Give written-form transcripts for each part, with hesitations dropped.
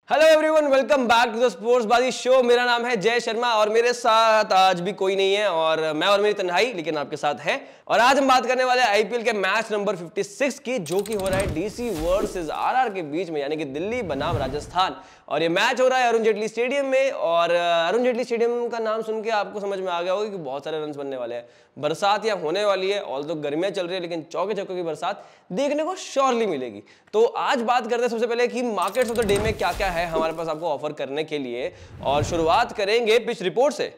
Hello everyone, welcome back to the sports Baazi show. मेरा नाम है जय शर्मा और मेरे साथ आज भी कोई नहीं है और मैं और मेरी तन्हाई लेकिन आपके साथ है। और आज हम बात करने वाले हैं आईपीएल के मैच नंबर 56 की, जो कि हो रहा है डीसी वर्सेस आरआर के बीच में, यानी कि दिल्ली बनाम राजस्थान। और ये मैच हो रहा है अरुण जेटली स्टेडियम में। और अरुण जेटली स्टेडियम का नाम सुन के आपको समझ में आ गया होगा कि बहुत सारे रन बनने वाले हैं। बरसात या होने वाली है, ऑल तो गर्मियां चल रही है, लेकिन चौके चौके की बरसात देखने को श्योरली मिलेगी। तो आज बात करते हैं सबसे पहले कि मार्केट्स ऑफ द डे में क्या क्या है हमारे पास आपको ऑफर करने के लिए। और शुरुआत करेंगे पिच रिपोर्ट से।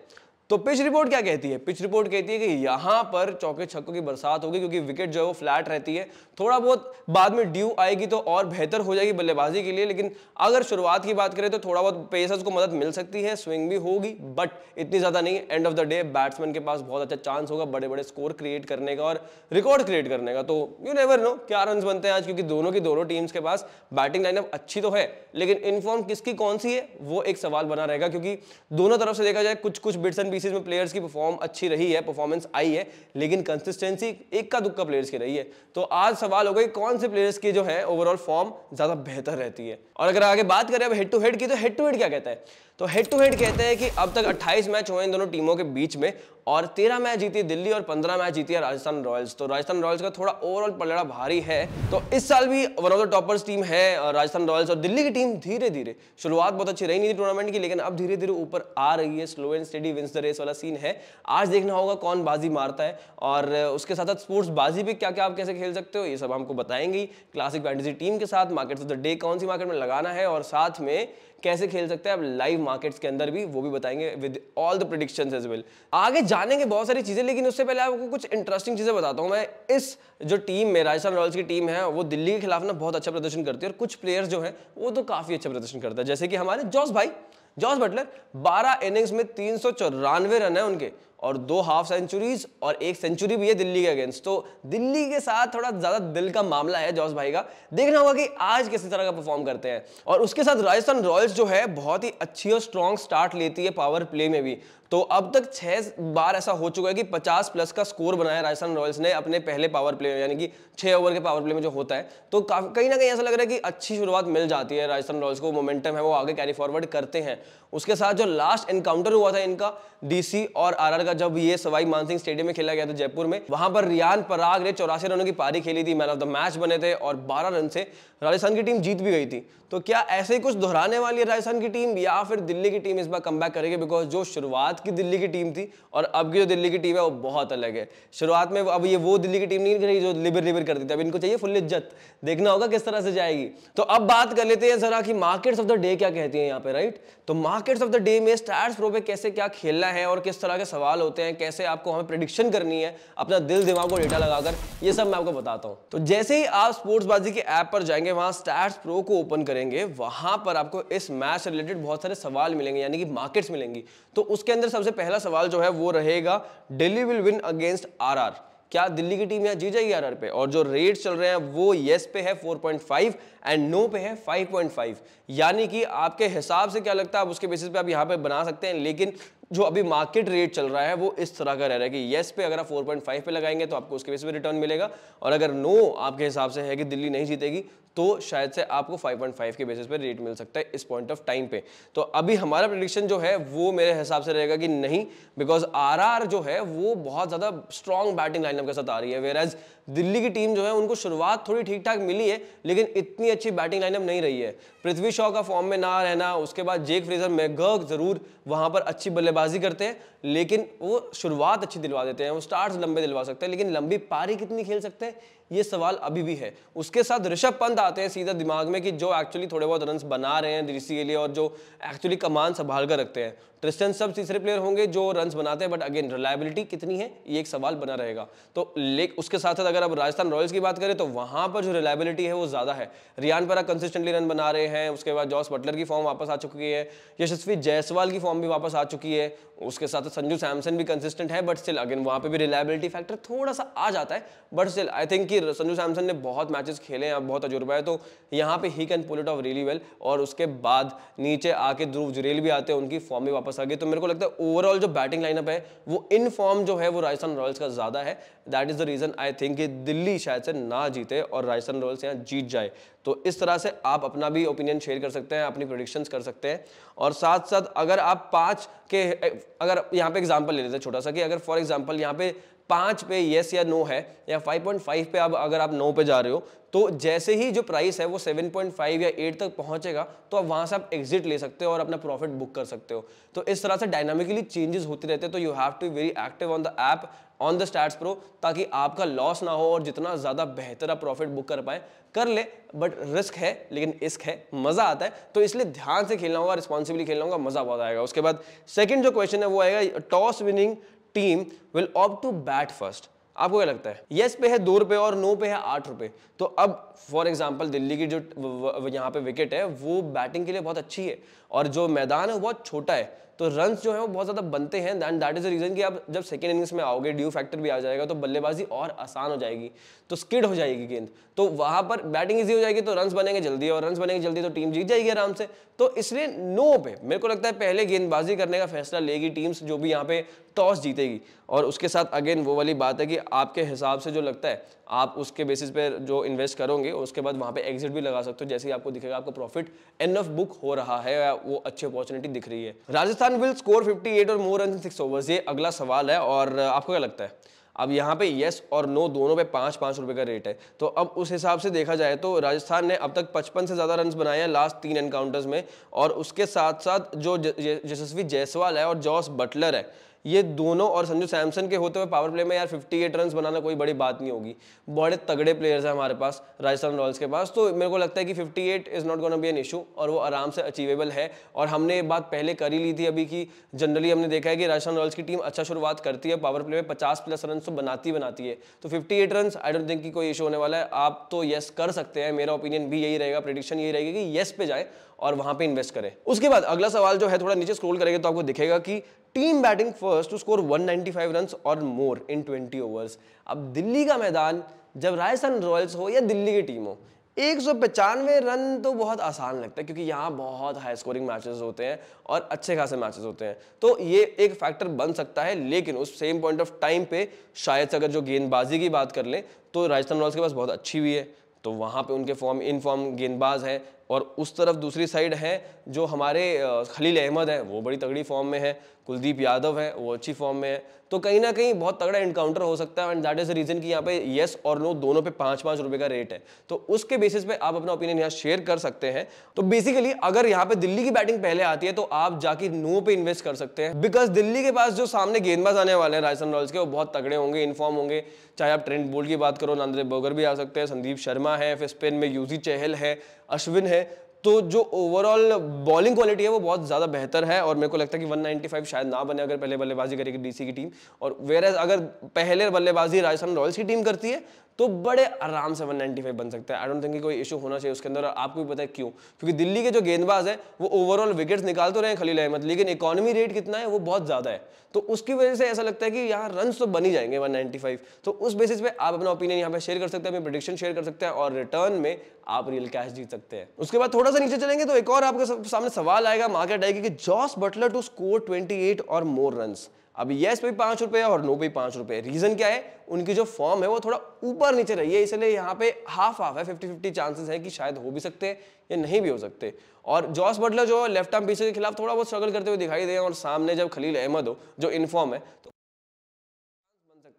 तो पिच रिपोर्ट क्या कहती है? पिच रिपोर्ट कहती है कि यहां पर चौके छक्कों की बरसात होगी, क्योंकि विकेट जो है वो फ्लैट रहती है। थोड़ा बहुत बाद में ड्यू आएगी तो और बेहतर हो जाएगी बल्लेबाजी के लिए, लेकिन अगर शुरुआत की बात करें तो थोड़ा बहुत पेसर्स को मदद मिल सकती है, स्विंग भी होगी, बट इतनी ज्यादा नहीं। End of the day batsman के पास बहुत अच्छा चांस होगा बड़े बड़े स्कोर क्रिएट करने का और रिकॉर्ड क्रिएट करने का। तो यू नेवर नो क्या रन बनते हैं आज, क्योंकि दोनों टीम्स के पास बैटिंग लाइनअप अच्छी तो है, लेकिन इनफॉर्म किसकी कौन सी है वो एक सवाल बना रहेगा। क्योंकि दोनों तरफ से देखा जाए कुछ बिट्स एंड पीसेस में प्लेयर्स की परफॉर्म अच्छी रही है, परफॉर्मेंस आई है, लेकिन कंसिस्टेंसी इक्का दुक्का प्लेयर्स की रही है। तो आज सवाल होगा कौन से प्लेयर्स की जो है ओवरऑल फॉर्म ज्यादा बेहतर रहती है। और अगर आगे बात करें अब हेड टू हेड की, तो हेड टू हेड क्या कहता है? तो हेड टू हेड कहते हैं कि अब तक 28 मैच हुए इन दोनों टीमों के बीच में और 13 मैच जीती है दिल्ली और 15 मैच जीती है राजस्थान रॉयल्स। तो राजस्थान रॉयल्स का थोड़ा ओवरऑल पलड़ा भारी है। तो इस साल भी one of the toppers team है राजस्थान रॉयल्स। और दिल्ली की टीम धीरे धीरे, शुरुआत बहुत अच्छी रही नहीं थी टूर्नामेंट की, लेकिन अब धीरे धीरे ऊपर आ रही है। Slow and steady wins the race वाला सीन है। आज देखना होगा कौन बाजी मारता है, और उसके साथ साथ स्पोर्ट्स बाजी भी क्या क्या आप कैसे खेल सकते हो ये सब हमको बताएंगे। क्लासिक फैंटेसी टीम के साथ मार्केट्स ऑफ द डे कौन सी मार्केट में लगाना है, और साथ में कैसे खेल सकते हैं अब लाइव मार्केट्स के अंदर भी, वो भी बताएंगे with all the predictions as well. आगे जानेंगे बहुत सारी चीजें, लेकिन उससे पहले आपको कुछ इंटरेस्टिंग चीजें बताता हूं मैं। इस जो टीम में राजस्थान रॉयल्स की टीम है वो दिल्ली के खिलाफ ना बहुत अच्छा प्रदर्शन करती है, और कुछ प्लेयर्स जो है वो तो काफी अच्छा प्रदर्शन करता है। जैसे कि हमारे जॉस बटलर 12 इनिंग्स में 394 रन है उनके, और 2 हाफ सेंचुरीज और 1 सेंचुरी भी है दिल्ली के अगेंस्ट। तो दिल्ली के साथ थोड़ा ज्यादा दिल का मामला है जॉस भाई का। देखना होगा कि आज किसी तरह का परफॉर्म करते हैं। और उसके साथ राजस्थान रॉयल्स जो है बहुत ही अच्छी और स्ट्रॉन्ग स्टार्ट लेती है पावर प्ले में भी। तो अब तक 6 बार ऐसा हो चुका है कि 50 प्लस का स्कोर बनाया राजस्थान रॉयल्स ने अपने पहले पावर प्ले में, यानी कि 6 ओवर के पावर प्ले में जो होता है। तो कहीं ना कहीं ऐसा लग रहा है कि अच्छी शुरुआत मिल जाती है राजस्थान रॉयल्स को, मोमेंटम है वो आगे कैरी फॉरवर्ड करते हैं। उसके साथ जो लास्ट एनकाउंटर हुआ था इनका डीसी और आरआर का, जब ये सवाई मानसिंह स्टेडियम में खेला गया था जयपुर में, वहां पर रियान पराग ने 84 रनों की पारी खेली थी, मैन ऑफ द मैच बने थे, और 12 रन से राजस्थान की टीम जीत भी गई थी। तो क्या ऐसे ही कुछ दोहराने वाली है राजस्थान की टीम, या फिर दिल्ली की टीम इस बार कमबैक करेगी? बिकॉज जो शुरुआत की दिल्ली की टीम थी और अब की जो दिल्ली की टीम है वो बहुत अलग है। शुरुआत में अब ये वो दिल्ली की टीम नहीं रही जो लिबर करती थी, अब इनको चाहिए फुल इज्जत। देखना होगा किस तरह से जाएगी। तो अब बात कर लेते हैं जरा कि मार्केट्स ऑफ द डे क्या कहती है यहाँ पे, राइट? तो मार्केट्स ऑफ द डे में स्टैट्स प्रो पे कैसे क्या खेलना है और किस तरह के सवाल होते हैं, कैसे आपको हमें प्रेडिक्शन करनी है अपना दिल दिमाग को डेटा लगाकर, ये सब मैं आपको बताता हूं। तो जैसे ही आप स्पोर्ट्स बाजी के ऐप पर जाएंगे, वहां स्टैट्स प्रो को ओपन करेंगे, वहां पर आपको इस मैच से रिलेटेड बहुत सारे सवाल मिलेंगे, यानी कि मार्केट्स मिलेंगी। तो उसके अंदर सबसे पहला सवाल जो है वो रहेगा, Delhi will win against RR. क्या दिल्ली की टीम यहां जीत जाएगी आरआर पे? और जो रेट चल रहे हैं वो येस पे है 4.5 एंड नो पे है 5.5। यानी कि आपके हिसाब से क्या लगता है, आप उसके बेसिस पे आप यहां पे बना सकते हैं, लेकिन जो अभी मार्केट रेट चल रहा है वो इस तरह का रह रहा है कि येस पे अगर आप 4.5 पे लगाएंगे तो आपको उसके बेसिस पे रिटर्न मिलेगा, और अगर नो आपके हिसाब से है कि दिल्ली नहीं जीतेगी तो शायद से आपको 5.5 के बेसिस पे रेट मिल सकता है इस पॉइंट ऑफ टाइम पे। तो अभी हमारा प्रेडिक्शन जो है वो मेरे हिसाब से रहेगा कि नहीं, बिकॉज आरआर जो है वो बहुत ज्यादा स्ट्रॉन्ग बैटिंग लाइनअप के साथ आ रही है, वेयरएज दिल्ली की टीम जो है उनको शुरुआत थोड़ी ठीक ठाक मिली है, लेकिन इतनी अच्छी बैटिंग लाइनअप नहीं रही है। पृथ्वी शॉ का फॉर्म में ना रहना, उसके बाद जेक फ्रेजर मैकगर्क जरूर वहां पर अच्छी बल्लेबाजी करते हैं, लेकिन वो शुरुआत अच्छी दिलवा देते हैं, वो स्टार्ट्स लंबे दिलवा सकते हैं, लेकिन लंबी पारी कितनी खेल सकते हैं ये सवाल अभी भी है। उसके साथ ऋषभ पंत आते हैं सीधा दिमाग में, कि जो एक्चुअली थोड़े बहुत रन्स बना रहे हैं डीसी के लिए और जो एक्चुअली कमान संभाल कर रखते हैं। ट्रिस्टन सब तीसरे प्लेयर होंगे जो रन्स बनाते हैं, बट अगेन रिलायबिलिटी कितनी है ये एक सवाल बना रहेगा। तो उसके साथ साथ अगर अब राजस्थान रॉयल्स की बात करें तो वहां पर जो रिलायबिलिटी है वो ज्यादा है। रियान पराग कंसिस्टेंटली रन बना रहे हैं, उसके बाद जॉस बटलर की फॉर्म वापस आ चुकी है, यशस्वी जायसवाल की फॉर्म भी वापस आ चुकी है, उसके साथ संजू सैमसन भी कंसिस्टेंट है, बट स्टिल अगेन वहां पे भी रिलायबिलिटी फैक्टर थोड़ा सा आ जाता है। बट स्टिल आई थिंक देखिए संजू सैमसन ने बहुत मैचेस खेले हैं, अब बहुत तजुर्बा है, तो यहाँ पे he can pull it off really well. और उसके बाद नीचे आके ध्रुव जुरेल भी आते हैं, उनकी फॉर्म भी वापस आ गई। तो मेरे को लगता है ओवरऑल जो बैटिंग लाइनअप है वो इन फॉर्म जो है वो राजस्थान रॉयल्स का ज्यादा है। That is the reason I think कि दिल्ली शायद से ना जीते और राजस्थान रॉयल्स यहाँ जीत जाए। तो इस तरह से आप अपना भी ओपिनियन शेयर कर सकते हैं, अपनी प्रेडिक्शंस कर सकते हैं। और साथ साथ अगर आप 5 के, अगर यहाँ पे एग्जांपल ले लेते हैं छोटा सा, कि अगर फॉर एग्जांपल यहाँ पे 5 पे येस या नो है, या 5.5 पे अगर आप नो पे जा रहे हो, तो जैसे ही जो प्राइस है वो 7.5 या 8 तक पहुंचेगा तो आप वहां से आप एग्जिट ले सकते हो और अपना प्रॉफिट बुक कर सकते हो। तो इस तरह से डायनामिकली चेंजेस होते रहते हैं। तो you have to very active on the app, on the Stats Pro, ताकि आपका लॉस ना हो और जितना ज्यादा बेहतर आप प्रॉफिट बुक कर पाए कर ले। बट रिस्क है लेकिन इश्क है, मजा आता है, तो इसलिए ध्यान से खेलना होगा, रिस्पॉन्सिबली खेलना होगा, मजा बहुत आएगा। उसके बाद सेकंड जो क्वेश्चन है वो आएगा, toss winning team will opt to bat first. आपको क्या लगता है? यस पे है 2 रुपए और नो पे है 8 रुपए। तो अब फॉर एग्जांपल दिल्ली की जो यहाँ पे विकेट है वो बैटिंग के लिए बहुत अच्छी है और जो मैदान है वो बहुत छोटा है, तो रन्स जो है वो बहुत ज्यादा बनते हैं। And that is the reason कि आप जब सेकंड इनिंग्स में आओगे, ड्यू फैक्टर भी आ जाएगा, तो बल्लेबाजी और आसान हो जाएगी, तो स्किड हो जाएगी गेंद, तो वहां पर बैटिंग इजी हो जाएगी, तो रन्स बनेंगे जल्दी, और रन्स बनेंगे जल्दी तो टीम जीत जाएगी आराम से। तो इसलिए नो पे मेरे को लगता है पहले गेंदबाजी करने का फैसला लेगी टीम्स जो भी यहाँ पे टॉस जीतेगी। और उसके साथ अगेन वो वाली बात है कि आपके हिसाब से जो लगता है आप उसके बेसिस पे जो इन्वेस्ट करोगे, उसके बाद वहां पे एग्जिट भी लगा सकते हो, जैसे ही आपको दिखेगा आपको प्रॉफिट एनफ बुक हो रहा है या वो अच्छी अपॉर्चुनिटी दिख रही है। राजस्थान विल स्कोर 58 और मोर रन इन 6 ओवर्स, ये अगला सवाल है। और आपको क्या लगता है? अब यहाँ पे यस और नो दोनों पे 5-5 रुपए का रेट है, तो अब उस हिसाब से देखा जाए तो राजस्थान ने अब तक 55 से ज्यादा रन्स बनाए हैं लास्ट 3 एनकाउंटर्स में। और उसके साथ साथ जो यशस्वी जायसवाल है और जॉस बटलर है, ये दोनों और संजू सैमसन के होते हुए पावर प्ले में यार 58 रन्स बनाना कोई बड़ी बात नहीं होगी। बड़े तगड़े प्लेयर्स हैं हमारे पास राजस्थान रॉयल्स के पास, तो मेरे को लगता है कि 58 is not gonna be an issue और वो आराम से अचीवेबल है। और हमने ये बात पहले कर ही ली थी अभी कि जनरली हमने देखा है कि राजस्थान रॉयल्स की टीम अच्छा शुरुआत करती है, पावर प्ले में 50+ रन तो बनाती है, तो 58 रन आई डोंट थिंक कि कोई इशू होने वाला है। आप तो यस कर सकते हैं, मेरा ओपिनियन भी यही रहेगा, प्रेडिक्शन यही रहेगी कि यस पे जाए और वहां पे इन्वेस्ट करें। उसके बाद अगला सवाल जो है, थोड़ा नीचे स्क्रॉल करेंगे तो आपको दिखेगा कि team batting first to score 195 runs और मोर इन 20 ओवर्स। अब दिल्ली का मैदान, जब राजस्थान रॉयल्स हो या दिल्ली की टीम हो, 195 रन तो बहुत आसान लगता है क्योंकि यहाँ बहुत हाई स्कोरिंग मैचेस होते हैं और अच्छे खासे मैचेस होते हैं, तो ये एक फैक्टर बन सकता है। लेकिन उस सेम पॉइंट ऑफ टाइम पे शायद से अगर जो गेंदबाजी की बात कर लें तो राजस्थान रॉयल्स के पास बहुत अच्छी भी है, तो वहाँ पे उनके इन फॉर्म गेंदबाज हैं। और उस तरफ दूसरी साइड है जो हमारे खलील अहमद है, वो बड़ी तगड़ी फॉर्म में है, कुलदीप यादव है, वो अच्छी फॉर्म में है, तो कहीं ना कहीं बहुत तगड़ा एनकाउंटर हो सकता है। And that is the reason कि यहाँ पे येस और नो दोनों पे 5-5 रुपए का रेट है, तो उसके बेसिस पे आप अपना ओपिनियन यहाँ शेयर कर सकते हैं। तो बेसिकली अगर यहाँ पे दिल्ली की बैटिंग पहले आती है तो आप जाके नो पे इन्वेस्ट कर सकते हैं, बिकॉज दिल्ली के पास जो सामने गेंदबाज आने वाले हैं राजस्थान रॉयल्स के, वो बहुत तगड़े होंगे, इनफॉर्म होंगे। चाहे आप ट्रेंट बोल्ट की बात करो, नंदरे बर्गर भी आ सकते हैं, संदीप शर्मा है, फिर स्पिन में यूजी चहल है, अश्विन है, तो जो ओवरऑल बॉलिंग क्वालिटी है वो बहुत ज्यादा बेहतर है। और मेरे को लगता है कि 195 शायद ना बने अगर पहले बल्लेबाजी करेगी डीसी की टीम, और वेयर अगर पहले बल्लेबाजी राजस्थान रॉयल्स की टीम करती है तो बड़े आराम से 195 बन सकता है। आई डोंट थिंक कि कोई इशू होना चाहिए उसके अंदर। और आपको भी पता है क्यों, क्योंकि दिल्ली के जो गेंदबाज है वो ओवरऑल विकेट्स निकाल तो रहे हैं खलील अहमद, लेकिन इकोनॉमी रेट कितना है वो बहुत ज्यादा है, तो उसकी वजह से ऐसा लगता है कि यहाँ रन तो बन ही जाएंगे 195। तो उस बेसिस पे आप अपना ओपिनियन यहाँ पे शेयर कर सकते हैं, अपनी प्रेडिक्शन शेयर कर सकते हैं और रिटर्न में आप रियल कैश जीत सकते हैं। उसके बाद थोड़ा सा नीचे चलेंगे तो एक और आपके सामने सवाल आएगा, मार्केट आएगी कि जॉस बटलर टू स्कोर 28 और मोर रन्स। अब यस पे 5 रुपए और नो पे 5 रुपए। रीजन क्या है? उनकी जो फॉर्म है वो थोड़ा ऊपर नीचे रही है, इसलिए यहाँ पे हाफ है, 50-50 चांसेस है कि शायद हो भी सकते हैं या नहीं भी हो सकते। और जॉस बटलर जो लेफ्ट आर्म पीछे के खिलाफ थोड़ा बहुत स्ट्रगल करते हुए दिखाई दे, और सामने जब खलील अहमद हो जो इनफॉर्म है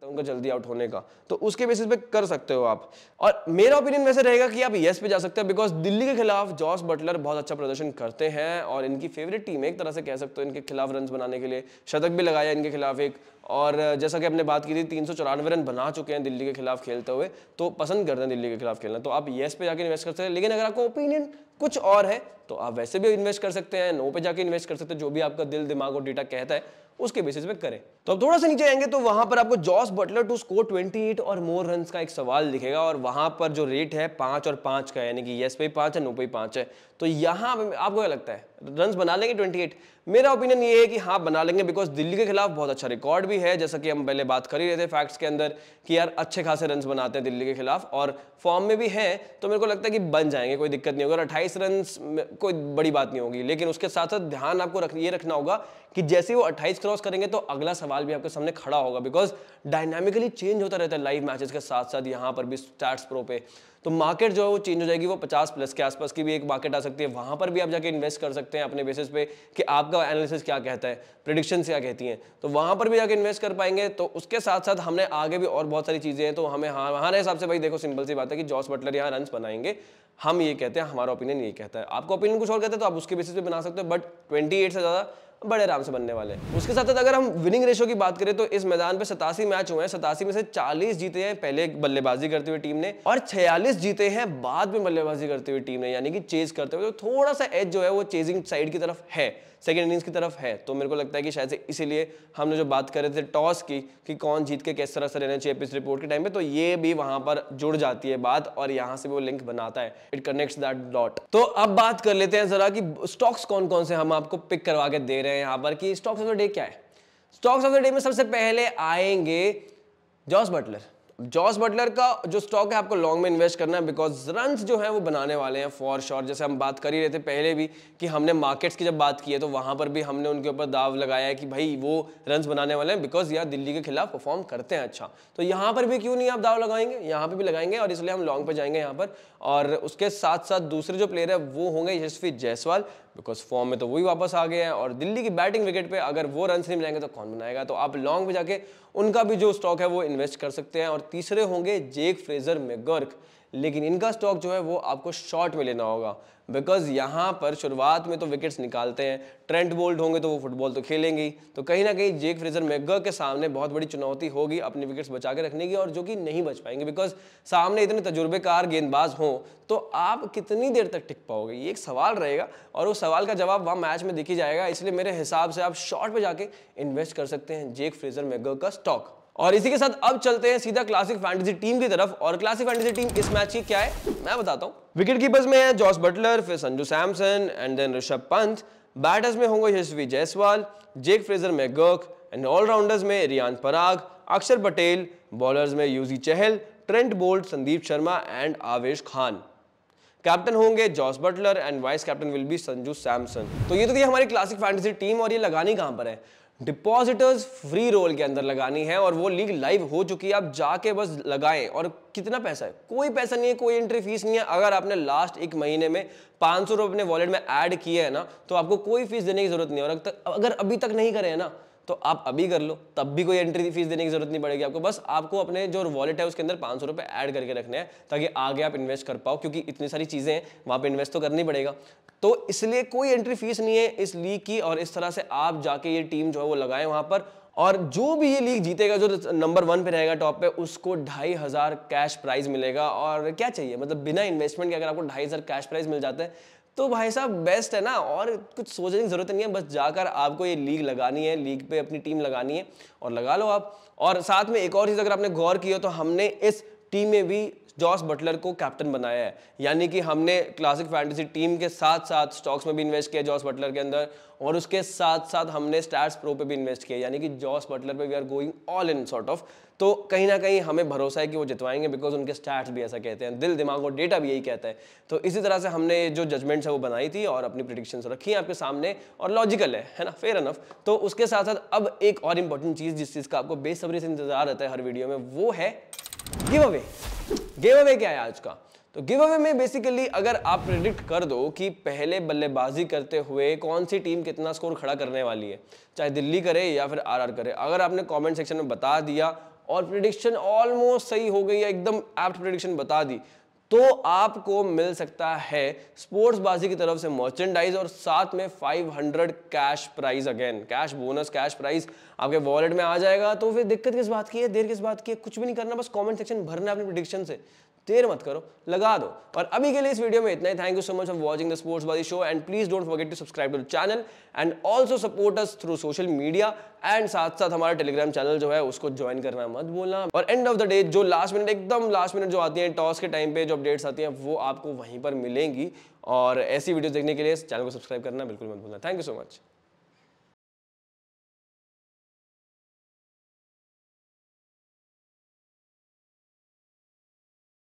तो उनका जल्दी आउट होने का, तो उसके बेसिस पे कर सकते हो आप। और मेरा ओपिनियन वैसे रहेगा कि आप यस पे जा सकते हैं, बिकॉज दिल्ली के खिलाफ जॉस बटलर बहुत अच्छा प्रदर्शन करते हैं और इनकी फेवरेट टीम है एक तरह से कह सकते हो इनके खिलाफ रन बनाने के लिए। शतक भी लगाया इनके खिलाफ एक, और जैसा कि हमने बात की थी 394 रन बना चुके हैं दिल्ली के खिलाफ खेलते हुए, तो पसंद करते हैं दिल्ली के खिलाफ खेलना, तो आप यस पे जाके इन्वेस्ट कर सकते हैं। लेकिन अगर आपका ओपिनियन कुछ और है तो आप वैसे भी इन्वेस्ट कर सकते हैं, नो पे जाके इन्वेस्ट कर सकते हैं, जो भी आपका दिल दिमाग और डेटा कहता है उसके बेसिस पे करें। तो अब थोड़ा सा नीचे आएंगे तो वहां पर आपको जॉस बटलर टू स्कोर 28 और मोर रन्स का एक सवाल दिखेगा, और वहां पर जो रेट है 5 और 5 का, यानी कि यस पे 5 है, नो पे 5 है। तो यहाँ आपको क्या लगता है रन्स बना लेंगे 28? मेरा ओपिनियन ये है कि हाँ बना लेंगे, बिकॉज दिल्ली के खिलाफ बहुत अच्छा रिकॉर्ड भी है, जैसा कि हम पहले बात कर ही रहे थे फैक्ट्स के अंदर कि यार अच्छे खासे रन्स बनाते हैं दिल्ली के खिलाफ और फॉर्म में भी हैं, तो मेरे को लगता है कि बन जाएंगे, कोई दिक्कत नहीं होगी। और 28 रन्स कोई बड़ी बात नहीं होगी, लेकिन उसके साथ साथ ध्यान आपको ये रखना होगा कि जैसे वो 28 क्रॉस करेंगे तो अगला सवाल भी आपके सामने खड़ा होगा, बिकॉज डायनामिकली चेंज होता रहता है लाइव मैचेस के साथ साथ यहाँ पर भी स्टैट्स प्रो पे, तो मार्केट जो है वो चेंज हो जाएगी। वो 50+ के आसपास की भी एक मार्केट आ सकती है, वहां पर भी आप जाके इन्वेस्ट कर सकते हैं अपने बेसिस पे कि आपका एनालिसिस क्या कहता है, प्रेडिक्शन क्या कहती हैं, तो वहां पर भी जाके इन्वेस्ट कर पाएंगे। तो उसके साथ साथ हमने आगे भी और बहुत सारी चीजें हैं, तो हमें हमारे हिसाब से भाई देखो सिंपल सी बात है कि जॉस बटलर यहाँ रन्स बनाएंगे, हम ये कहते हैं, हमारा ओपिनियन ये कहता है। आपका ओपिनियन कुछ और कहता है तो आप उसके बेसिस पे बना सकते हो, बट 28 से ज्यादा बड़े आराम से बनने वाले हैं। उसके साथ साथ अगर हम विनिंग रेशियो की बात करें तो इस मैदान पे 87 मैच हुए हैं, 87 में से 40 जीते हैं पहले बल्लेबाजी करते हुए टीम ने और 46 जीते हैं बाद में बल्लेबाजी करते हुए टीम ने, यानी कि चेज करते हुए। तो थोड़ा सा एज जो है वो चेजिंग साइड की तरफ है, सेकंड इनिंग्स की तरफ है। तो मेरे को लगता है कि शायद से इसीलिए हमने जो बात कर रहे थे टॉस की कि कौन जीत के किस तरह से रहना चाहिए पिच रिपोर्ट के टाइम पे, तो ये भी वहां पर जुड़ जाती है बात और यहां से वो लिंक बनाता है, इट कनेक्ट्स दैट डॉट। तो अब बात कर लेते हैं जरा कि स्टॉक्स कौन कौन से हम आपको पिक करवा के दे रहे हैं यहाँ पर कि स्टॉक्स ऑफ द डे क्या है। स्टॉक्स ऑफ द डे में सबसे पहले आएंगे जॉस बटलर। जॉस बटलर का जो स्टॉक है आपको लॉन्ग में इन्वेस्ट करना है, बिकॉज रन्स जो है वो बनाने वाले हैं फॉर श्योर। जैसे हम बात कर ही रहे थे पहले भी कि हमने मार्केट्स की जब बात की है तो वहां पर भी हमने उनके ऊपर दाव लगाया है कि भाई वो रन्स बनाने वाले हैं, बिकॉज यार दिल्ली के खिलाफ परफॉर्म करते हैं अच्छा। तो यहाँ पर भी क्यों नहीं आप दाव लगाएंगे, यहाँ पर भी लगाएंगे और इसलिए हम लॉन्ग पे जाएंगे यहाँ पर। और उसके साथ साथ दूसरे जो प्लेयर है वो होंगे यशस्वी जायसवाल, बिकॉज फॉर्म में तो वही वापस आ गए हैं और दिल्ली की बैटिंग विकेट पे अगर वो रन नहीं बनाएंगे तो कौन बनाएगा। तो आप लॉन्ग पे जाके उनका भी जो स्टॉक है वो इन्वेस्ट कर सकते हैं। और तीसरे होंगे जेक फ्रेजर मैकगर्क, लेकिन इनका स्टॉक जो है वो आपको शॉर्ट में लेना होगा, बिकॉज यहाँ पर शुरुआत में तो विकेट्स निकालते हैं, ट्रेंट बोल्ट होंगे तो वो फुटबॉल तो खेलेंगे ही, तो कहीं ना कहीं जेक फ्रेजर मैकगर्क के सामने बहुत बड़ी चुनौती होगी अपनी विकेट्स बचा के रखने की, और जो कि नहीं बच पाएंगे बिकॉज सामने इतने तजुर्बेकार गेंदबाज हों तो आप कितनी देर तक टिक पाओगे, ये एक सवाल रहेगा और उस सवाल का जवाब वहाँ मैच में दिख ही जाएगा। इसलिए मेरे हिसाब से आप शॉर्ट पे जाके इन्वेस्ट कर सकते हैं जेक फ्रेजर मैकगर्क का स्टॉक। और इसी के साथ अब चलते हैं सीधा क्लासिक फैंटेसी टीम की तरफ। और क्लासिक फैंटेसी टीम इस मैच की क्या है मैं बताता हूं। विकेट कीपर्स में है जॉस बटलर, फिर Sanju Samson and then Rishabh Pant. Batters में होंगे Yashasvi Jaiswal, Jake Fraser McGurk and allrounders में रियान पराग, अक्षर पटेल। बॉलर्स में Yuzi Chahal, Trent Boult, Sandeep Sharma and Avesh Khan. Captain होंगे Jos Buttler and vice captain will be Sanju Samson. तो ये तो थी हमारी क्लासिक फैंटेसी टीम। और ये लगानी कहां पर है, डिपॉजिटर्स फ्री रोल के अंदर लगानी है और वो लीग लाइव हो चुकी है, आप जाके बस लगाएं। और कितना पैसा है, कोई पैसा नहीं है, कोई एंट्री फीस नहीं है। अगर आपने लास्ट एक महीने में 500 रुपये अपने वॉलेट में ऐड किए है ना तो आपको कोई फीस देने की जरूरत नहीं है। और अगर अभी तक नहीं करे है ना तो आप अभी कर लो, तब भी कोई एंट्री फीस देने की जरूरत नहीं पड़ेगी आपको। बस आपको अपने जो वॉलेट है उसके अंदर 500 रुपये ऐड करके रखने हैं ताकि आगे आप इन्वेस्ट कर पाओ, क्योंकि इतनी सारी चीजें हैं वहां पे इन्वेस्ट तो करनी पड़ेगा। तो इसलिए कोई एंट्री फीस नहीं है इस लीग की और इस तरह से आप जाके ये टीम जो है वो लगाएं वहां पर। और जो भी ये लीग जीतेगा, जो नंबर 1 पे रहेगा टॉप पे, उसको 2500 कैश प्राइज मिलेगा। और क्या चाहिए, मतलब बिना इन्वेस्टमेंट के अगर आपको 2500 कैश प्राइज मिल जाता है तो भाई साहब बेस्ट है ना। और कुछ सोचने की जरूरत नहीं है, बस जाकर आपको ये लीग लगानी है, लीग पे अपनी टीम लगानी है और लगा लो आप। और साथ में एक और चीज अगर आपने गौर की हो तो हमने इस टीम में भी जॉस बटलर को कैप्टन बनाया है, यानी कि हमने क्लासिक फैंटेसी टीम के साथ साथ स्टॉक्स में भी इन्वेस्ट किया जॉस बटलर के अंदर, और उसके साथ साथ हमने स्टैट्स प्रो पे भी इन्वेस्ट किया, यानी कि जॉस बटलर पे we are going all in sort of. तो कहीं ना कहीं हमें भरोसा है कि वो जितवाएंगे, बिकॉज उनके स्टैट्स भी ऐसा कहते हैं, दिल दिमाग और डेटा भी यही कहता है। तो इसी तरह से हमने जो जजमेंट्स है वो बनाई थी और अपनी प्रेडिक्शंस रखी हैं आपके सामने, और लॉजिकल है ना, फेयर एनफ। तो उसके साथ साथ अब एक और इंपॉर्टेंट चीज जिस चीज का आपको बेसब्री से इंतजार रहता है हर वीडियो में, वो है गिव अवे। गिव अवे क्या है आज का? तो गिव अवे में बेसिकली अगर आप प्रेडिक्ट कर दो कि पहले बल्लेबाजी करते हुए कौन सी टीम कितना स्कोर खड़ा करने वाली है, चाहे दिल्ली करे या फिर आरआर करे, अगर आपने कमेंट सेक्शन में बता दिया और प्रेडिक्शन ऑलमोस्ट सही हो गई है, एकदम एप्ट प्रेडिक्शन बता दी, तो आपको मिल सकता है स्पोर्ट्स बाजी की तरफ से मर्चेंडाइज और साथ में 500 cash prize, again cash bonus, cash prize आपके वॉलेट में आ जाएगा। तो फिर दिक्कत किस बात की है, देर किस बात की है? कुछ भी नहीं करना, बस कमेंट सेक्शन भरना अपनी प्रेडिक्शन से, देर मत करो, लगा दो। और अभी के लिए इस वीडियो में इतना ही। Thank you so much for watching the sports Baazi show and please don't forget to subscribe to the channel and also support us through social media, and साथ साथ हमारा टेलीग्राम चैनल जो है उसको ज्वाइन करना मत भूलना। और एंड ऑफ द डे जो लास्ट मिनट, एकदम लास्ट मिनट जो आती है टॉस के टाइम पे जो अपडेट्स आती हैं वो आपको वहीं पर मिलेंगी। और ऐसी वीडियोस देखने के लिए चैनल को सब्सक्राइब करना बिल्कुल मत भूलना। Thank you so much.